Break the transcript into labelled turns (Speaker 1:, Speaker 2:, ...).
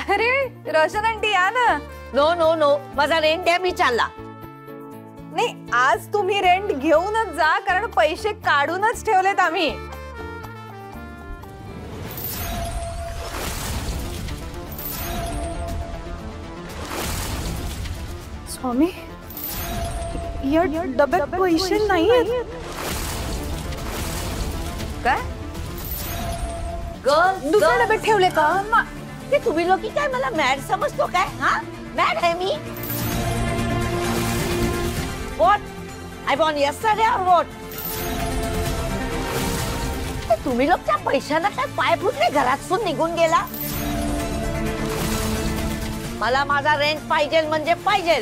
Speaker 1: अरे रोशन आंटी या ना.
Speaker 2: नो नो नो, माझा रेंट द्या, मी चालला.
Speaker 1: नाही, आज तुम्ही रेंट घेऊनच जा, कारण पैसे काढूनच ठेवलेत आम्ही. स्वामी, या डब्यात पैसे नाहीयेत.
Speaker 2: काय
Speaker 1: दुसऱ्या डब्यात ठेवले का?
Speaker 2: ते तुम्ही लोक काय मला मॅड समजतो काय? हा, मॅड आहे मी? What? I born yesterday or what? तुम्ही लोक त्या पैशाला काय पाय फुटले घरातून निघून गेला? मला माझा रेंट पाहिजे म्हणजे पाहिजे.